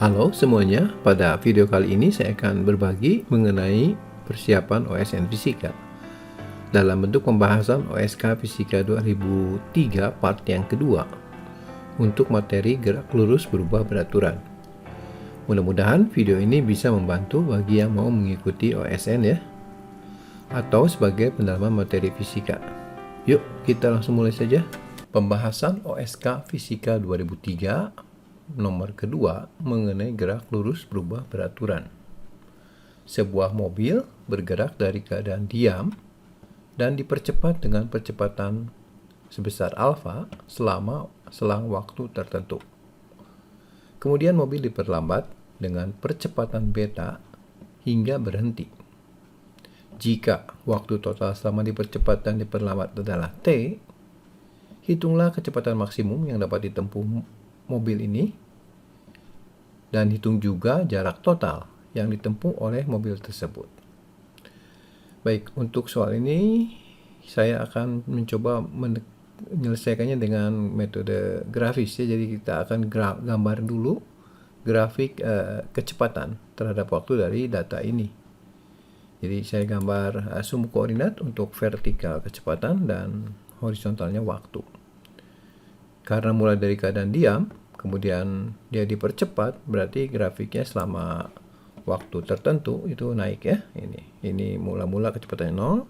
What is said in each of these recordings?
Halo semuanya, pada video kali ini saya akan berbagi mengenai persiapan OSN Fisika dalam bentuk pembahasan OSK Fisika 2003 part yang kedua untuk materi gerak lurus berubah beraturan. Mudah-mudahan video ini bisa membantu bagi yang mau mengikuti OSN ya, atau sebagai pendalaman materi fisika. Yuk kita langsung mulai saja. Pembahasan OSK Fisika 2003 nomor kedua mengenai gerak lurus berubah beraturan. Sebuah mobil bergerak dari keadaan diam dan dipercepat dengan percepatan sebesar alfa selama selang waktu tertentu. Kemudian mobil diperlambat dengan percepatan beta hingga berhenti. Jika waktu total selama dipercepat dan diperlambat adalah t, hitunglah kecepatan maksimum yang dapat ditempuh mobil ini dan hitung juga jarak total yang ditempuh oleh mobil tersebut. Baik, untuk soal ini saya akan mencoba menyelesaikannya dengan metode grafis ya. Jadi kita akan gambar dulu grafik kecepatan terhadap waktu dari data ini. Jadi saya gambar sumbu koordinat untuk vertikal kecepatan dan horizontalnya waktu. Karena mulai dari keadaan diam, kemudian dia dipercepat, berarti grafiknya selama waktu tertentu itu naik ya. Ini mula-mula kecepatannya 0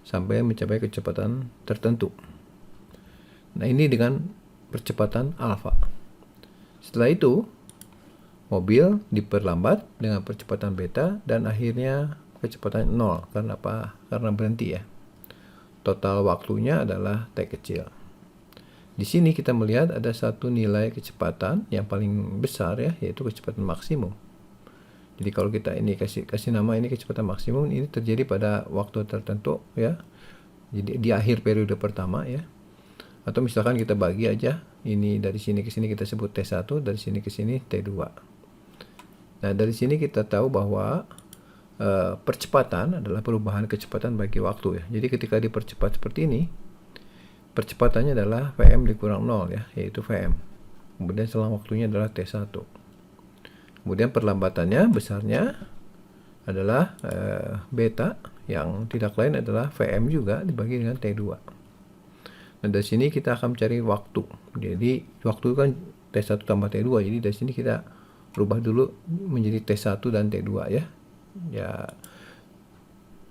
sampai mencapai kecepatan tertentu. Nah, ini dengan percepatan alfa. Setelah itu, mobil diperlambat dengan percepatan beta dan akhirnya kecepatan 0. Karena apa? Karena berhenti ya. Total waktunya adalah t kecil. Di sini kita melihat ada satu nilai kecepatan yang paling besar ya, yaitu kecepatan maksimum. Jadi kalau kita ini kasih nama ini kecepatan maksimum, ini terjadi pada waktu tertentu ya. Jadi di akhir periode pertama ya. Atau misalkan kita bagi aja, ini dari sini ke sini kita sebut T1, dari sini ke sini T2. Nah, dari sini kita tahu bahwa percepatan adalah perubahan kecepatan bagi waktu ya. Jadi ketika dipercepat seperti ini, percepatannya adalah Vm dikurang 0 ya, yaitu Vm. Kemudian selang waktunya adalah T1. Kemudian perlambatannya besarnya adalah beta, yang tidak lain adalah Vm juga dibagi dengan T2. Nah, dari sini kita akan mencari waktu. Jadi waktu kan T1 tambah T2, jadi dari sini kita rubah dulu menjadi T1 dan T2 ya.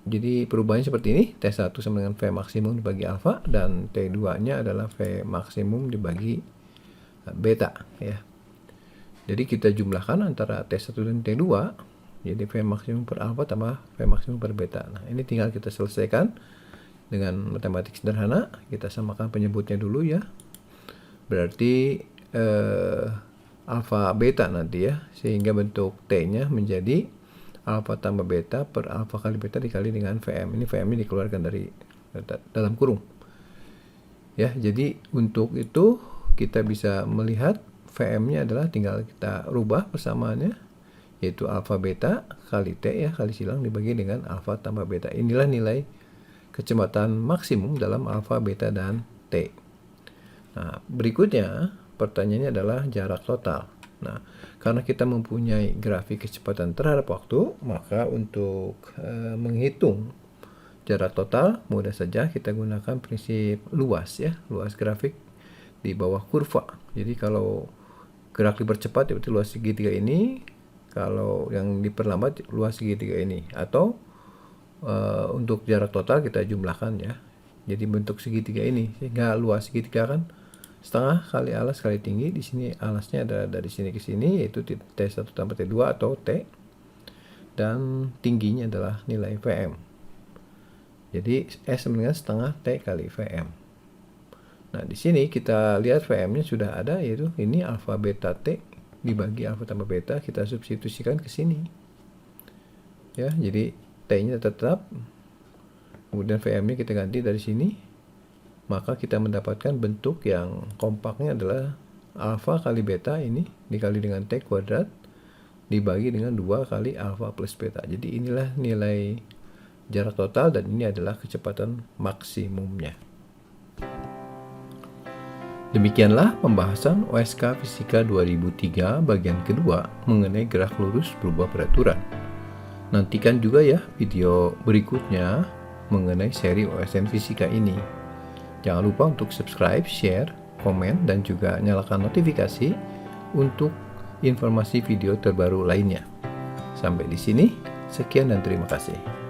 Jadi perubahannya seperti ini, T1 sama dengan V maksimum dibagi alfa, dan T2-nya adalah V maksimum dibagi beta ya. Jadi kita jumlahkan antara T1 dan T2, jadi V maksimum per alfa tambah V maksimum per beta. Nah, ini tinggal kita selesaikan dengan matematik sederhana. Kita samakan penyebutnya dulu ya. Berarti alfa beta nanti ya, sehingga bentuk T-nya menjadi alfa tambah beta per alfa kali beta dikali dengan Vm. Ini Vm ini dikeluarkan dari dalam kurung. Ya, jadi untuk itu kita bisa melihat Vm-nya adalah tinggal kita rubah persamaannya, yaitu alfa beta kali T ya, kali silang dibagi dengan alfa tambah beta. Inilah nilai kecepatan maksimum dalam alfa, beta, dan T. Nah, berikutnya pertanyaannya adalah jarak total. Nah, karena kita mempunyai grafik kecepatan terhadap waktu, maka untuk menghitung jarak total mudah saja kita gunakan prinsip luas ya, luas grafik di bawah kurva. Jadi kalau gerak dipercepat berarti luas segitiga ini, kalau yang diperlambat luas segitiga ini, atau untuk jarak total kita jumlahkan ya. Jadi bentuk segitiga ini, sehingga luas segitiga kan setengah kali alas kali tinggi. Di sini alasnya ada dari sini ke sini, yaitu T1 tambah T2 atau T, dan tingginya adalah nilai Vm. Jadi S sama dengan setengah T kali Vm. Nah, di sini kita lihat Vm-nya sudah ada, yaitu ini alfa beta T dibagi alfa tambah beta, kita substitusikan ke sini. Ya, jadi T-nya tetap, kemudian Vm-nya kita ganti dari sini, maka kita mendapatkan bentuk yang kompaknya adalah alfa kali beta ini dikali dengan T kuadrat dibagi dengan 2 kali alfa plus beta. Jadi inilah nilai jarak total dan ini adalah kecepatan maksimumnya. Demikianlah pembahasan OSK Fisika 2003 bagian kedua mengenai gerak lurus berubah peraturan. Nantikan juga ya video berikutnya mengenai seri OSN Fisika ini. Jangan lupa untuk subscribe, share, komen, dan juga nyalakan notifikasi untuk informasi video terbaru lainnya. Sampai di sini, sekian dan terima kasih.